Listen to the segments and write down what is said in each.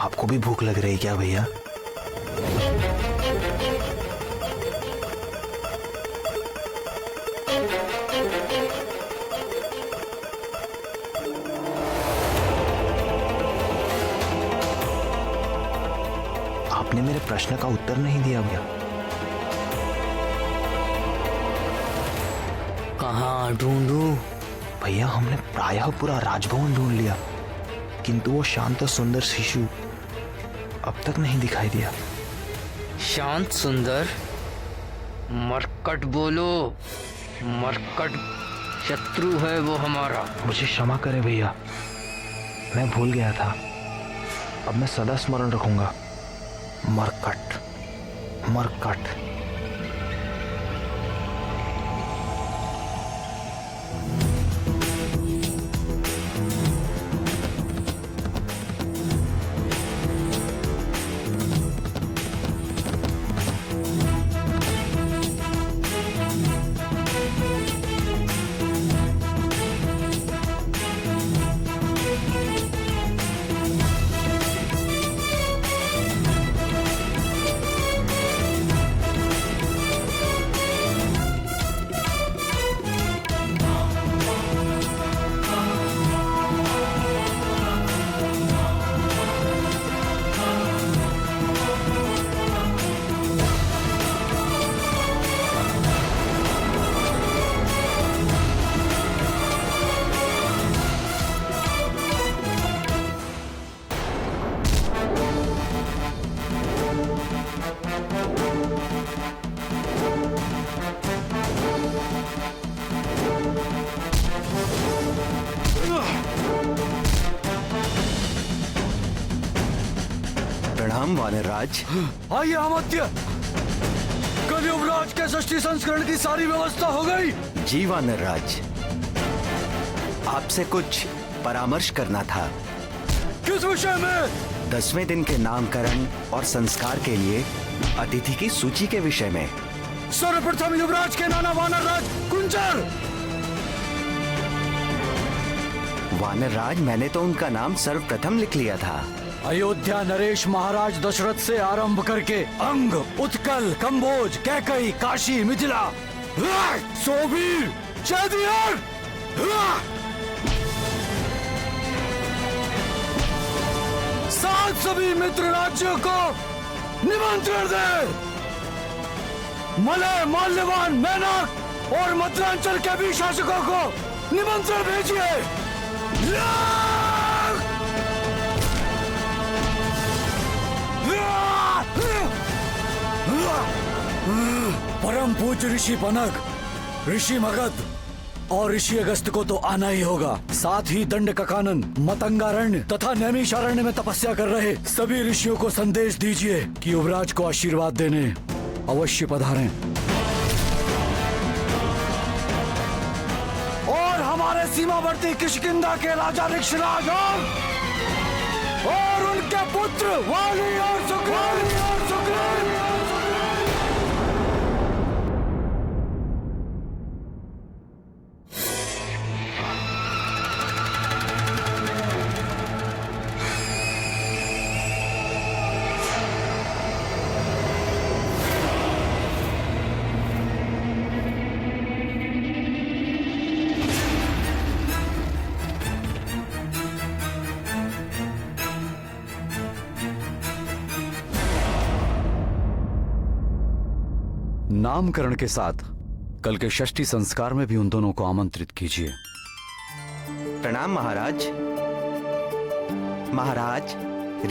आपको भी भूख लग रही क्या भैया? आपने मेरे प्रश्न का उत्तर नहीं दिया भैया। कहाँ ढूंढूं? भैया हमने प्रायः पूरा राजभवन ढूंढ लिया, किंतु वो शांत और सुंदर शिशु अब तक नहीं दिखाई दिया। शांत सुंदर? मरकट बोलो, मरकट शत्रु है वो हमारा। मुझे क्षमा करें भैया, मैं भूल गया था। अब मैं सदा स्मरण रखूंगा। मरकट, मरकट। प्रणाम वानरराज। आइए अमात्य, कल युवराज के षष्ठी संस्करण की सारी व्यवस्था हो गई? जी वानरराज, आपसे कुछ परामर्श करना था। किस विषय में? 10वें दिन के नामकरण और संस्कार के लिए अतिथि की सूची के विषय में। सर्वप्रथम युवराज के नाना वानरराज कुंजर। वानरराज, मैंने तो उनका नाम सर्वप्रथम लिख लिया था। अयोध्या नरेश महाराज दशरथ से आरंभ करके अंग, उत्कल, कंबोज, कैकई, काशी, मिथिला, सोबीर, चैदियर, सात सभी मित्र राज्यों को निमंत्रण दे। मलय, माल्यवान, मैनक और मध्यांचल के भी शासकों को निमंत्रण भेजिए। परम पूज्य ऋषि पनग, ऋषि मगध और ऋषि अगस्त को तो आना ही होगा। साथ ही दंडकानन, मतंगारण्य तथा नैमिषारण्य में तपस्या कर रहे सभी ऋषियों को संदेश दीजिए कि युवराज को आशीर्वाद देने अवश्य पधारें। और हमारे सीमावर्ती किष्किंधा के राजा ऋक्षराज और उनके पुत्र वाली और सुग्रीव नामकरण के साथ कल के षष्ठी संस्कार में भी उन दोनों को आमंत्रित कीजिए। प्रणाम महाराज। महाराज,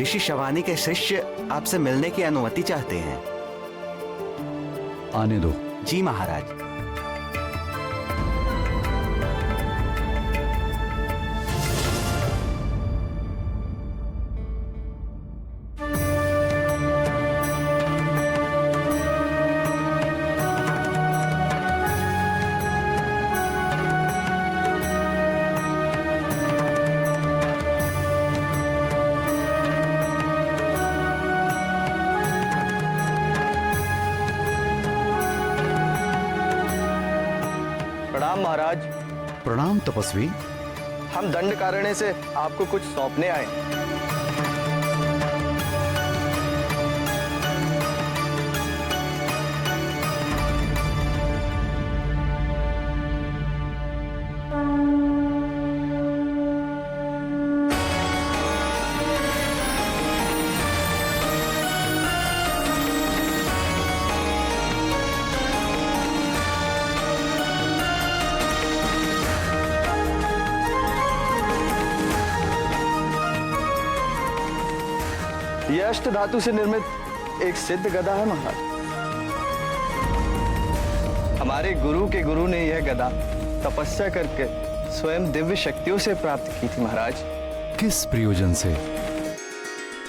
ऋषि शवानी के शिष्य आपसे मिलने की अनुमति चाहते हैं। आने दो। जी महाराज। प्रणाम महाराज। प्रणाम तपस्वी। हम दंडकारण्य से आपको कुछ सौंपने आए। यह अष्ट धातु से निर्मित एक सिद्ध गदा है महाराज। हमारे गुरु के गुरु ने यह गदा तपस्या करके स्वयं दिव्य शक्तियों से प्राप्त की थी महाराज। किस प्रयोजन से?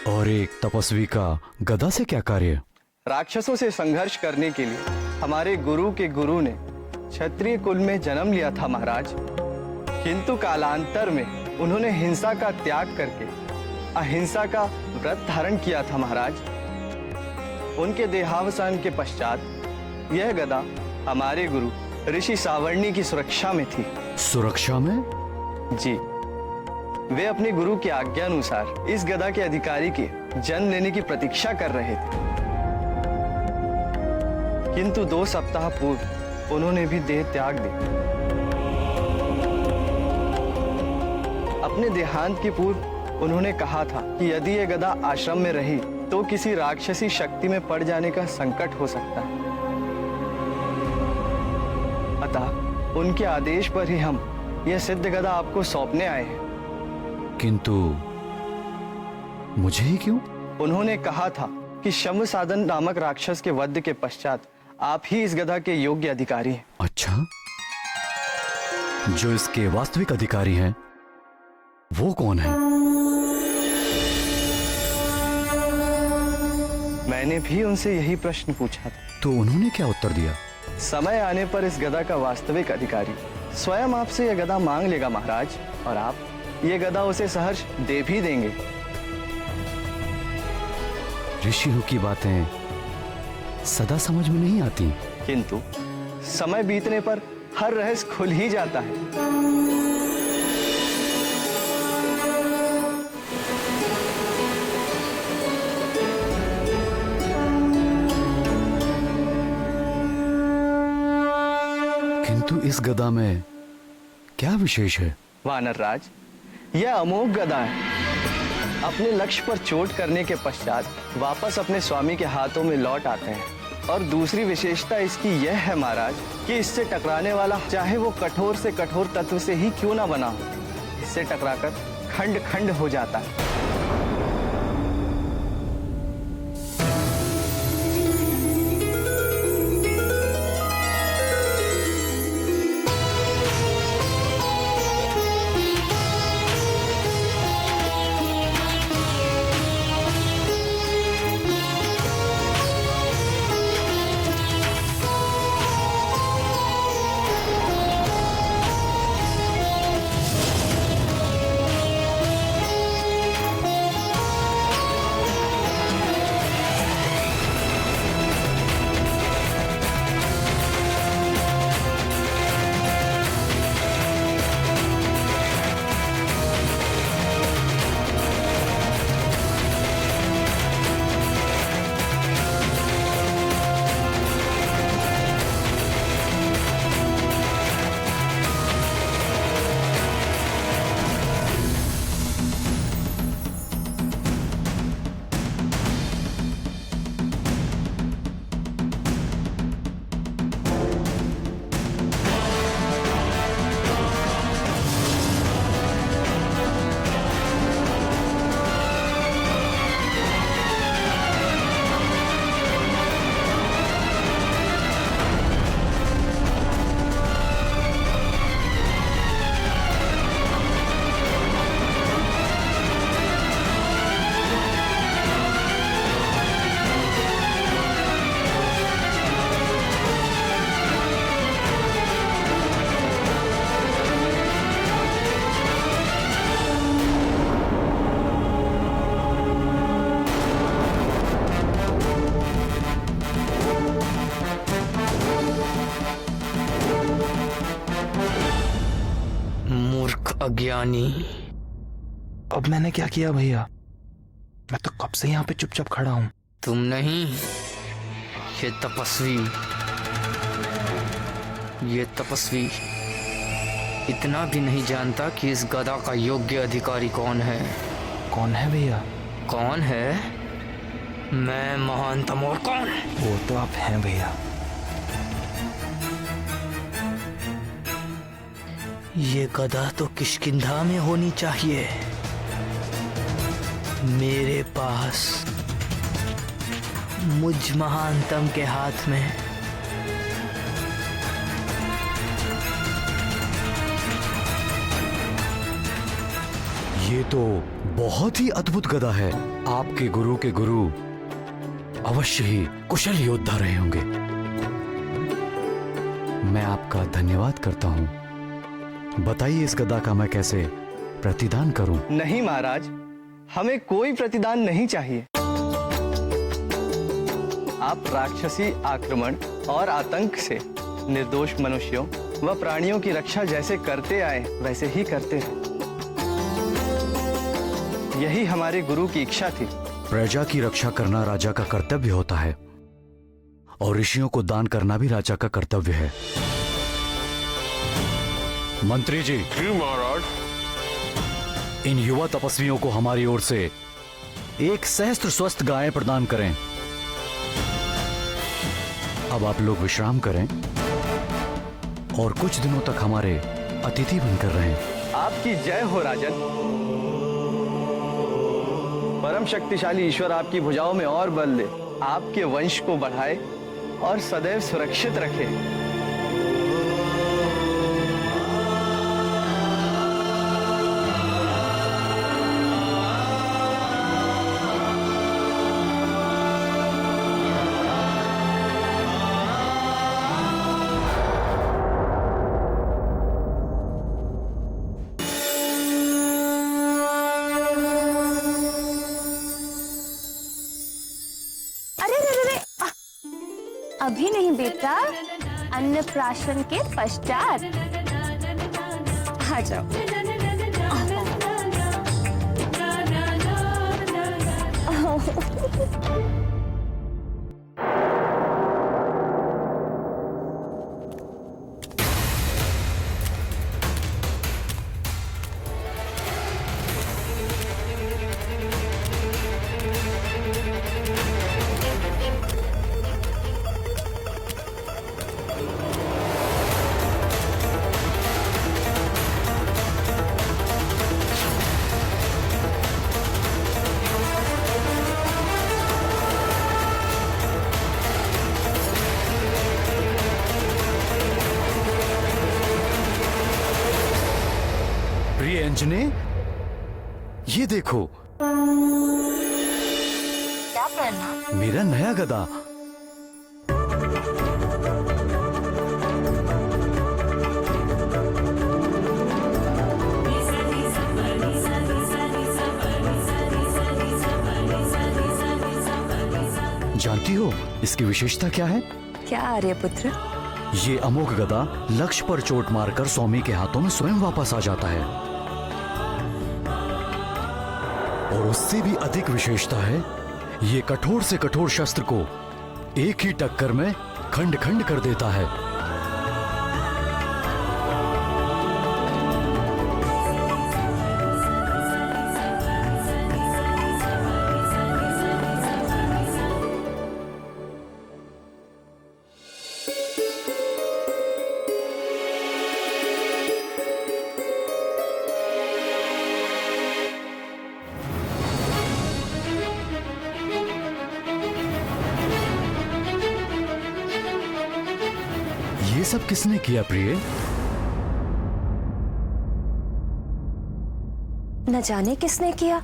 और एक तपस्वी का गदा से क्या कार्य? राक्षसों से संघर्ष करने के लिए हमारे गुरु के गुरु ने क्षत्रिय कुल में जन्म लिया था महाराज, किंतु कालांतर में उन्होंने हिंसा का त्याग करके अहिंसा का व्रत धारण किया था महाराज। उनके देहावसान के पश्चात यह गदा हमारे गुरु ऋषि सावर्णी की सुरक्षा में थी। सुरक्षा में? जी, वे अपने गुरु की आज्ञा अनुसार इस गदा के अधिकारी के जन्म लेने की प्रतीक्षा कर रहे थे, किंतु 2 सप्ताह पूर्व उन्होंने भी देह त्याग दी। अपने देहांत के पूर्व उन्होंने कहा था कि यदि यह गदा आश्रम में रही तो किसी राक्षसी शक्ति में पड़ जाने का संकट हो सकता है। अतः उनके आदेश पर ही हम यह सिद्ध गदा आपको सौंपने आए हैं। किंतु मुझे ही क्यों? उन्होंने कहा था कि शम्भ साधन नामक राक्षस के वध के पश्चात आप ही इस गदा के योग्य अधिकारी हैं। अच्छा, जो इसके वास्तविक अधिकारी हैं वो कौन है? मैंने भी उनसे यही प्रश्न पूछा था। तो उन्होंने क्या उत्तर दिया? समय आने पर इस गदा का वास्तविक अधिकारी स्वयं आपसे यह गदा मांग लेगा महाराज, और आप ये गदा उसे सहर्ष दे भी देंगे। ऋषियों की बातें सदा समझ में नहीं आती, किंतु समय बीतने पर हर रहस्य खुल ही जाता है। किंतु इस गदा में क्या विशेष है? वानर राज, यह अमोघ गदा है। अपने लक्ष्य पर चोट करने के पश्चात वापस अपने स्वामी के हाथों में लौट आते हैं। और दूसरी विशेषता इसकी यह है महाराज कि इससे टकराने वाला चाहे वो कठोर से कठोर तत्व से ही क्यों ना बना हो, इससे टकराकर खंड खंड हो जाता है। अज्ञानी। अब मैंने क्या किया भैया? मैं तो कब से यहाँ पे चुपचाप खड़ा हूँ। तुम नहीं, ये तपस्वी। ये तपस्वी इतना भी नहीं जानता कि इस गदा का योग्य अधिकारी कौन है। कौन है भैया? कौन है? मैं महानतम। और कौन? वो तो आप हैं भैया। ये गदा तो किष्किंधा में होनी चाहिए। मेरे पास मुझ महानतम के हाथ में ये तो बहुत ही अद्भुत गदा है। आपके गुरु के गुरु अवश्य ही कुशल योद्धा रहे होंगे। मैं आपका धन्यवाद करता हूँ। बताइए इस गदा का मैं कैसे प्रतिदान करूं? नहीं महाराज, हमें कोई प्रतिदान नहीं चाहिए। आप राक्षसी आक्रमण और आतंक से निर्दोष मनुष्यों व प्राणियों की रक्षा जैसे करते आए वैसे ही करते हैं। यही हमारे गुरु की इच्छा थी। प्रजा की रक्षा करना राजा का कर्तव्य होता है और ऋषियों को दान करना भी राजा का कर्तव्य है। मंत्री जी। जी महाराज। इन युवा तपस्वियों को हमारी ओर से 1 सहस्त्र स्वस्थ गायें प्रदान करें। अब आप लोग विश्राम करें और कुछ दिनों तक हमारे अतिथि बनकर रहें। आपकी जय हो राजन। परम शक्तिशाली ईश्वर आपकी भुजाओं में और बल दे, आपके वंश को बढ़ाए और सदैव सुरक्षित रखे। अभी नहीं बेटा, अन्नप्राशन के पश्चात। आ जाओ। प्रिय अंजने, ये देखो। क्या पहना? मेरा नया गदा। जानती हो इसकी विशेषता क्या है? क्या आर्यपुत्र? ये अमोघ गदा लक्ष्य पर चोट मारकर स्वामी के हाथों में स्वयं वापस आ जाता है। और उससे भी अधिक विशेषता है, ये कठोर से कठोर शस्त्र को एक ही टक्कर में खंड खंड कर देता है। ये सब किसने किया प्रिय? न जाने किसने किया।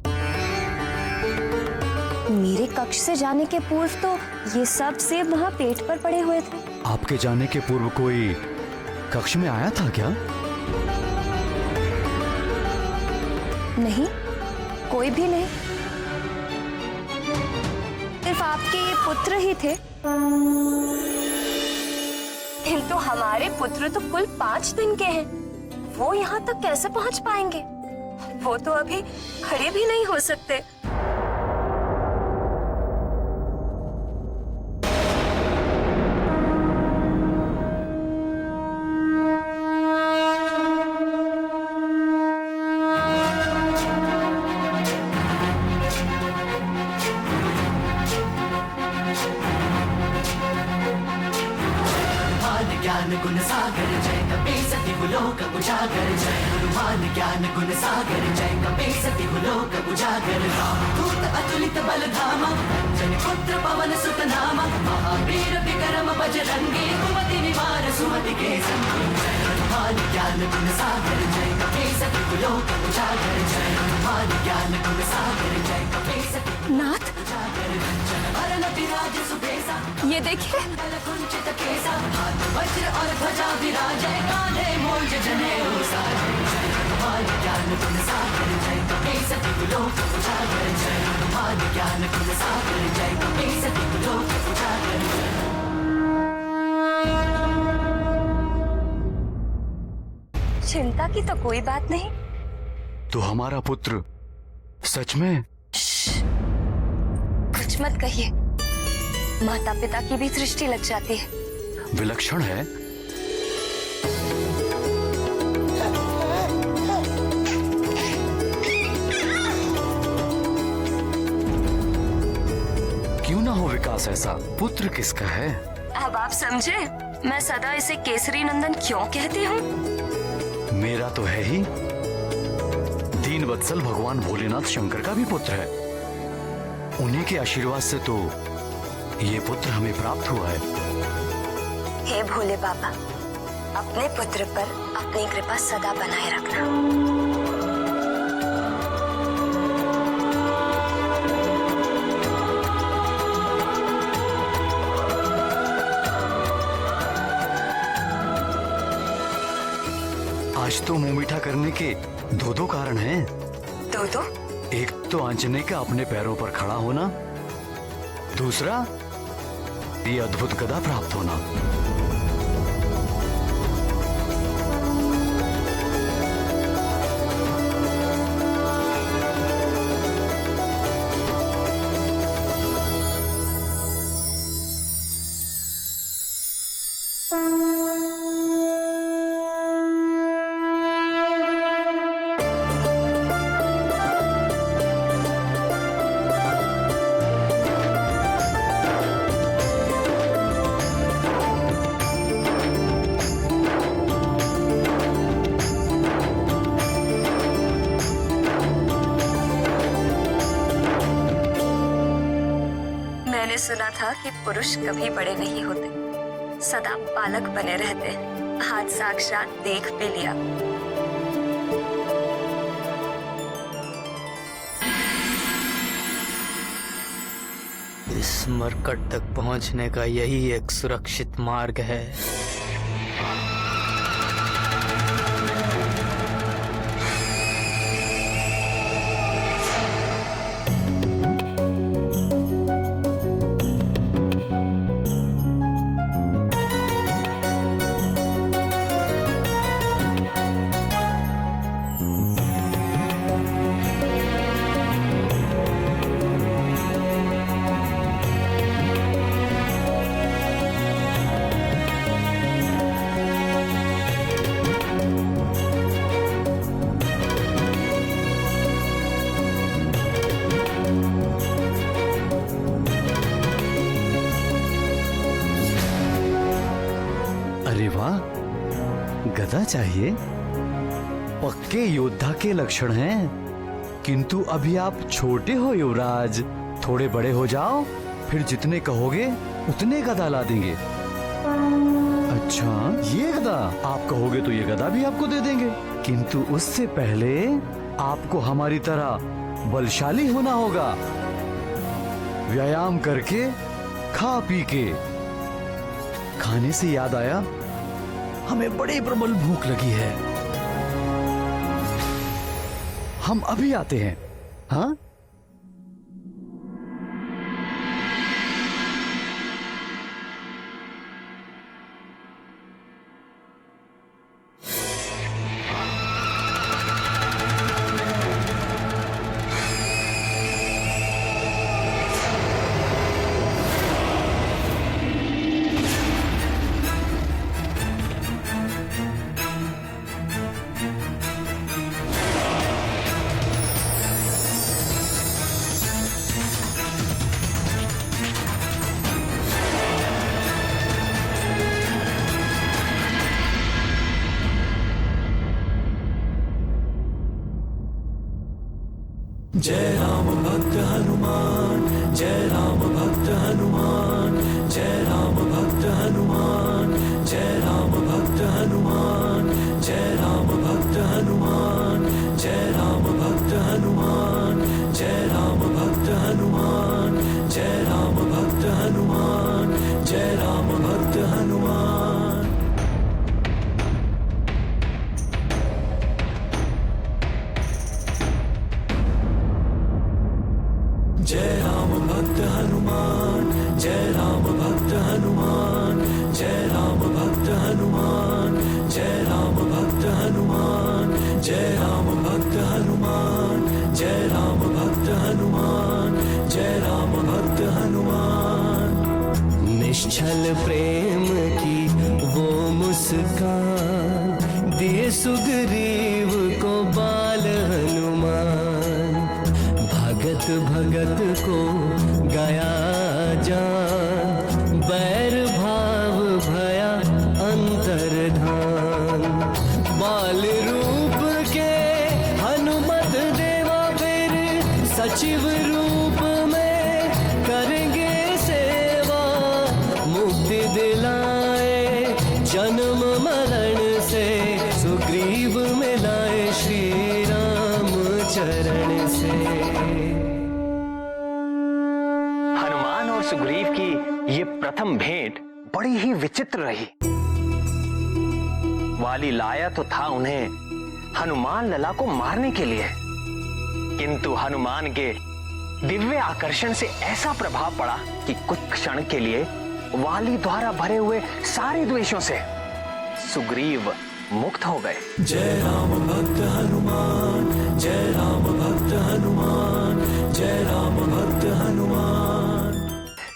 मेरे कक्ष से जाने के पूर्व तो ये सब सेब वहां पेट पर पड़े हुए थे। आपके जाने के पूर्व कोई कक्ष में आया था क्या? नहीं, कोई भी नहीं। सिर्फ आपके ये पुत्र ही थे। किंतु हमारे पुत्र तो कुल 5 दिन के हैं। वो यहाँ तक कैसे पहुँच पाएंगे? वो तो अभी खड़े भी नहीं हो सकते। ज्ञान गुण सागर जय कपी सती गुलोक उजागर जय हनुमान। भान ज्ञान गुण सागर जय कपीस तिहु लोक उजागर रामदूत अतुलित बल धामा अंजनी पुत्र पवन सुत नामा महावीर विक्रम बजरंगी कुमति निवार सुमति के संगी जय हनुमान ज्ञान गुण सागर जय कपीस तिहु लोक उजागर जय हनुमान ज्ञान गुण सागर जय कपीस तिहु नाथ, उजागर कंचन वरण विराज सुबेसा ये देखिए। कुंचित केसा हाथ वज्र और ध्वजा विराजय कांधे मूंज जनेऊ साजय जय हनुमान ज्ञान गुण सागर जय कपीस तिहु लोक उजागर जय हनुमान ज्ञान गुण सागर जय कपीस तिहु लोक उजागर चिंता की तो कोई बात नहीं। तो हमारा पुत्र सच में? कुछ मत कहिए, माता पिता की भी दृष्टि लग जाती है। विलक्षण है। क्यों ना हो विकास ऐसा? पुत्र किसका है? अब आप समझे मैं सदा इसे केसरी नंदन क्यों कहती हूँ। मेरा तो है ही। दीन वत्सल भगवान भोलेनाथ शंकर का भी पुत्र है। उन्हीं के आशीर्वाद से तो ये पुत्र हमें प्राप्त हुआ है। हे भोले बाबा, अपने पुत्र पर अपनी कृपा सदा बनाए रखना। आज तो मुंह मीठा करने के दो कारण हैं। दो? एक तो आंजनेय का अपने पैरों पर खड़ा होना, दूसरा ये अद्भुत गदा प्राप्त होना। मैंने सुना था कि पुरुष कभी बड़े नहीं होते, सदा बालक बने रहते। आज साक्षात देख भी लिया। इस मरकट तक पहुंचने का यही एक सुरक्षित मार्ग है। अरे वाह, गदा चाहिए? पक्के योद्धा के लक्षण हैं। किंतु अभी आप छोटे हो युवराज, थोड़े बड़े हो जाओ, फिर जितने कहोगे उतने गदा ला देंगे। अच्छा, ये गदा? आप कहोगे तो ये गदा भी आपको दे देंगे, किंतु उससे पहले आपको हमारी तरह बलशाली होना होगा। व्यायाम करके, खा पी के। खाने से याद आया, हमें बड़ी प्रबल भूख लगी है। हम अभी आते हैं। हाँ? जय राम भक्त हनुमान, जय राम भक्त हनुमान, जय राम भक्त हनुमान, जय राम भक्त हनुमान, जय राम भक्त हनुमान, जय राम भक्त हनुमान, जय राम भक्त हनुमान, जय राम भक्त हनुमान, जय राम भक्त हनुमान। जय राम भक्त हनुमान, जय राम भक्त हनुमान, जय राम भक्त हनुमान, जय राम भक्त हनुमान, जय राम भक्त हनुमान, जय राम भक्त हनुमान, जय राम भक्त हनुमान। निश्चल प्रेम की वो मुस्कान दिए सुग्रीव को बाल हनुमान, भगत भगत को गया जान, बैर भाव भया अंतर्धान। बाल रूप के हनुमत देवा फिर सचिव रूप में करेंगे सेवा, मुक्ति दिलाए जन्म मरण से, सुग्रीव मिलाए श्री राम चरण से। हनुमान और सुग्रीव की ये प्रथम भेंट बड़ी ही विचित्र रही। वाली लाया तो था उन्हें हनुमान लला को मारने के लिए, किंतु हनुमान के दिव्य आकर्षण से ऐसा प्रभाव पड़ा कि कुछ क्षण के लिए वाली द्वारा भरे हुए सारे द्वेषों से सुग्रीव मुक्त हो गए। जय राम भक्त हनुमान, जय राम भक्त हनुमान, जय राम भक्त हनुमान।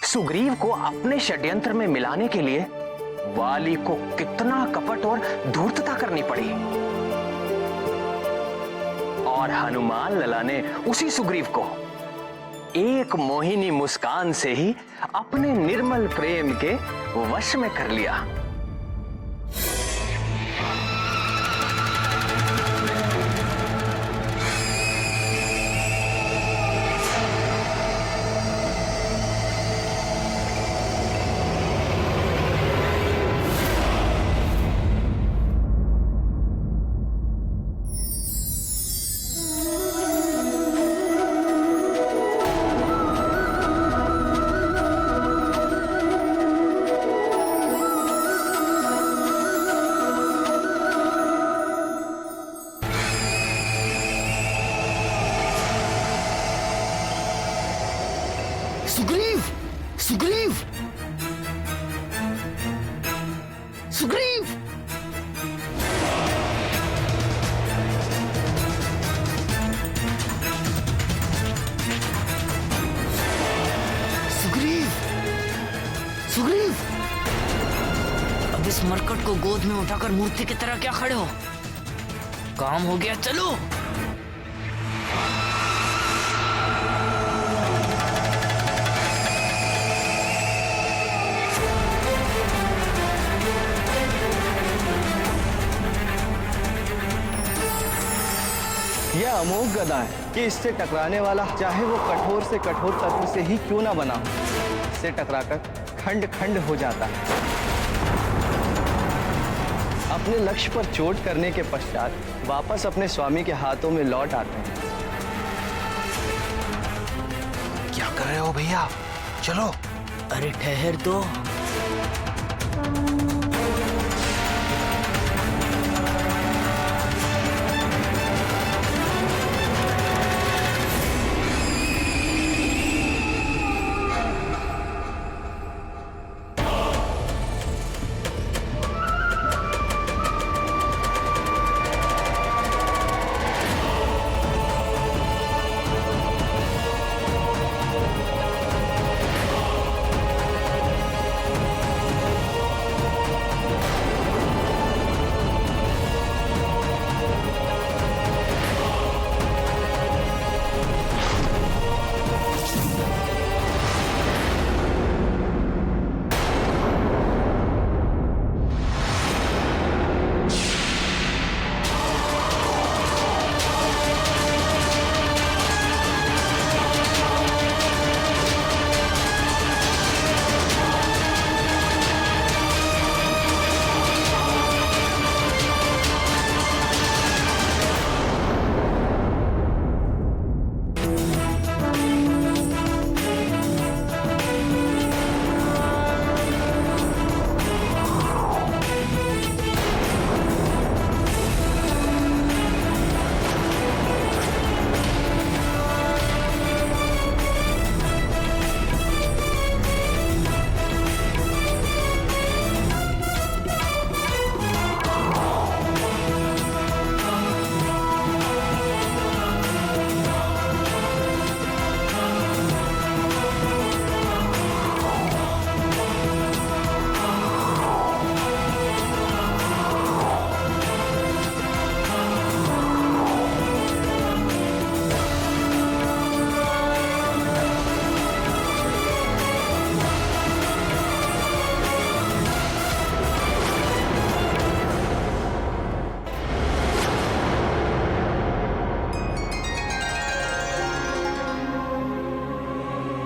सुग्रीव को अपने षड्यंत्र में मिलाने के लिए वाली को कितना कपट और धूर्तता करनी पड़ी, और हनुमान लला ने उसी सुग्रीव को एक मोहिनी मुस्कान से ही अपने निर्मल प्रेम के वश में कर लिया। सुग्रीव, सुग्रीव, सुग्रीव। सुग्रीव, सुग्रीव, अब इस मरकट को गोद में उठाकर मूर्ति की तरह क्या खड़े हो? काम हो गया, चलो। यह अमोघ गदा है कि इससे टकराने वाला चाहे वो कठोर से कठोर तत्व से ही क्यों ना बना हो, इससे टकराकर खंड खंड हो जाता है। अपने लक्ष्य पर चोट करने के पश्चात वापस अपने स्वामी के हाथों में लौट आते हैं। क्या कर रहे हो भैया? चलो। अरे ठहर तो।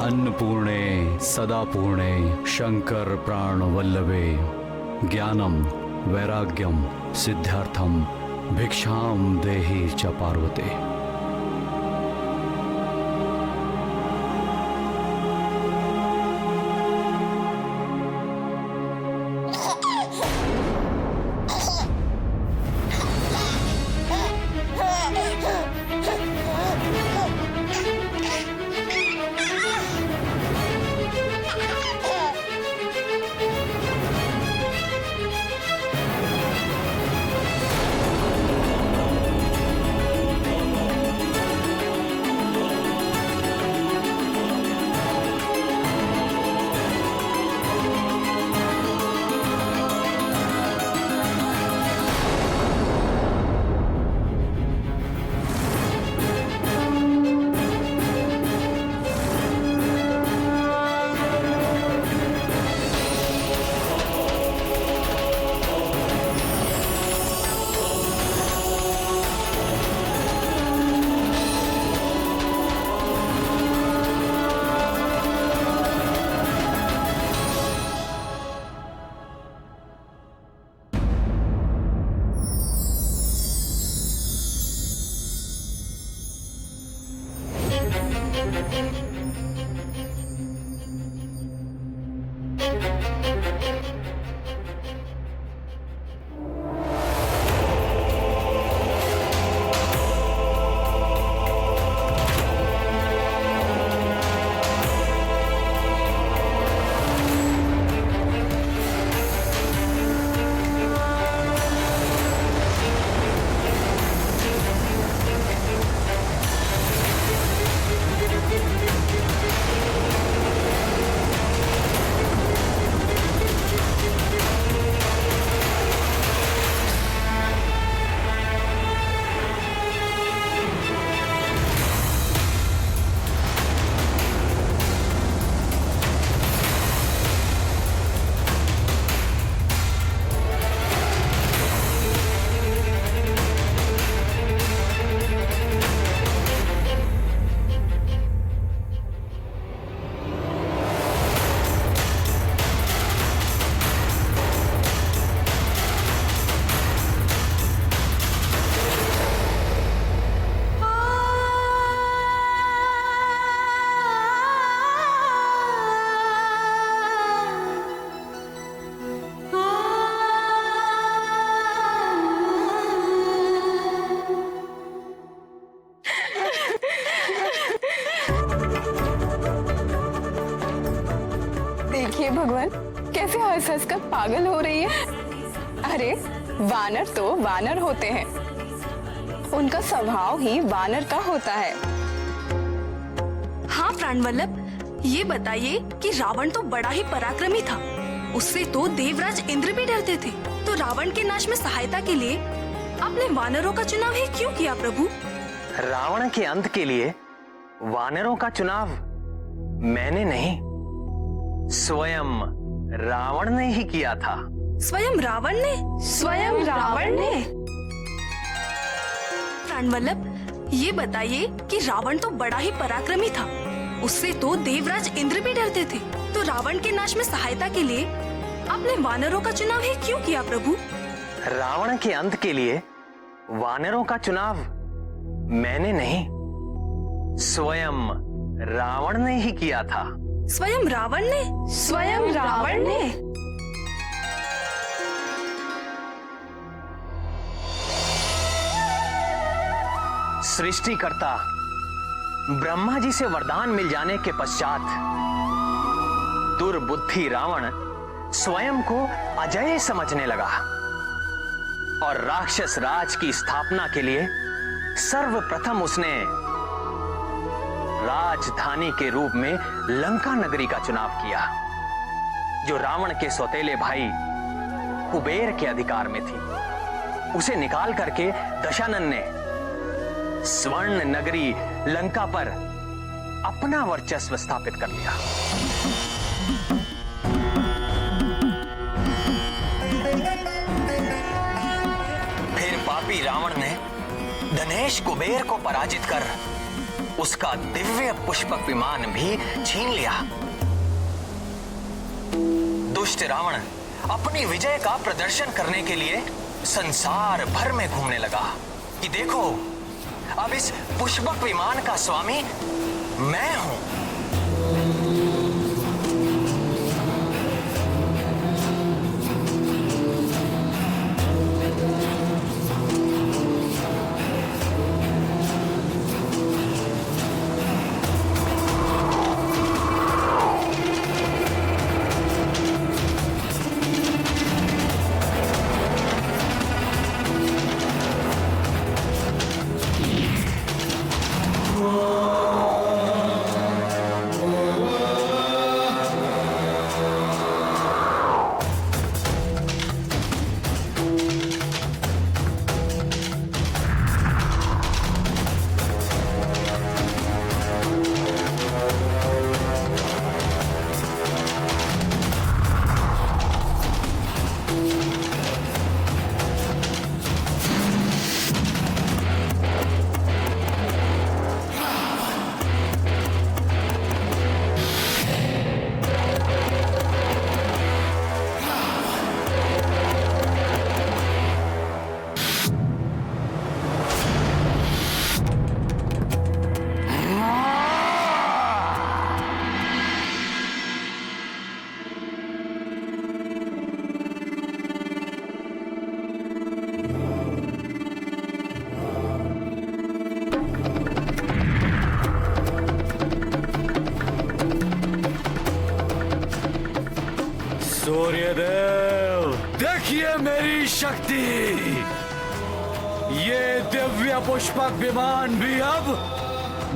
अन्नपूर्णे सदा पूर्णे शंकर प्राण वल्लभे ज्ञानम वैराग्यम सिद्धार्थम भिक्षाम देहि च पार्वते। देखिए भगवान कैसे हंस हंस कर पागल हो रही है। अरे वानर तो वानर होते हैं, उनका स्वभाव ही वानर का होता है। हाँ प्राणवल्लभ, ये बताइए कि रावण तो बड़ा ही पराक्रमी था, उससे तो देवराज इंद्र भी डरते थे। तो रावण के नाश में सहायता के लिए आपने वानरों का चुनाव ही क्यों किया प्रभु? रावण के अंत के लिए वानरों का चुनाव मैंने नहीं, स्वयं रावण ने ही किया था। स्वयं रावण ने? स्वयं रावण ने? प्राणवल्लभ, ये बताइए कि रावण तो बड़ा ही पराक्रमी था, उससे तो देवराज इंद्र भी डरते थे। तो रावण के नाश में सहायता के लिए आपने वानरों का चुनाव ही क्यों किया प्रभु? रावण के अंत के लिए वानरों का चुनाव मैंने नहीं, स्वयं रावण ने ही किया था। स्वयं रावण ने? स्वयं रावण ने? सृष्टिकर्ता ब्रह्मा जी से वरदान मिल जाने के पश्चात दुर्बुद्धि रावण स्वयं को अजय समझने लगा और राक्षस राज की स्थापना के लिए सर्वप्रथम उसने राजधानी के रूप में लंका नगरी का चुनाव किया, जो रावण के सौतेले भाई कुबेर के अधिकार में थी। उसे निकाल करके दशानन ने स्वर्ण नगरी लंका पर अपना वर्चस्व स्थापित कर लिया। फिर पापी रावण ने धनेश कुबेर को पराजित कर उसका दिव्य पुष्पक विमान भी छीन लिया। दुष्ट रावण अपनी विजय का प्रदर्शन करने के लिए संसार भर में घूमने लगा कि देखो, अब इस पुष्पक विमान का स्वामी मैं हूं। सूर्यदेव, देखिए मेरी शक्ति। ये दिव्य पुष्पक विमान भी अब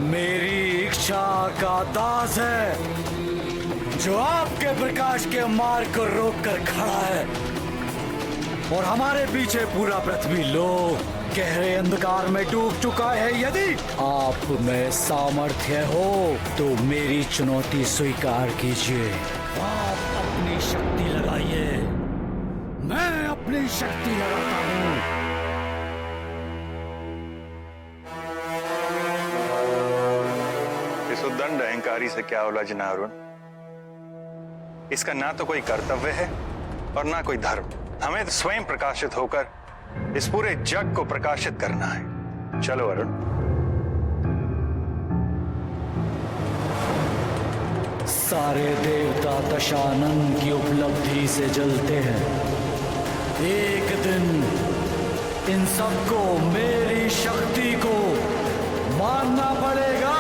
मेरी इच्छा का दास है, जो आपके प्रकाश के मार्ग को रोक कर खड़ा है। और हमारे पीछे पूरा पृथ्वी लोक गहरे अंधकार में डूब चुका है। यदि आप में सामर्थ्य हो तो मेरी चुनौती स्वीकार कीजिए। आप अपनी शक्ति लगाइए, मैं अपनी शक्ति लगाता हूँ। इस उद्दंड अहंकारी से क्या उलझना अरुण? इसका ना तो कोई कर्तव्य है और ना कोई धर्म। हमें तो स्वयं प्रकाशित होकर इस पूरे जग को प्रकाशित करना है। चलो अरुण। सारे देवता दशानन की उपलब्धि से जलते हैं। एक दिन इन सबको मेरी शक्ति को मानना पड़ेगा।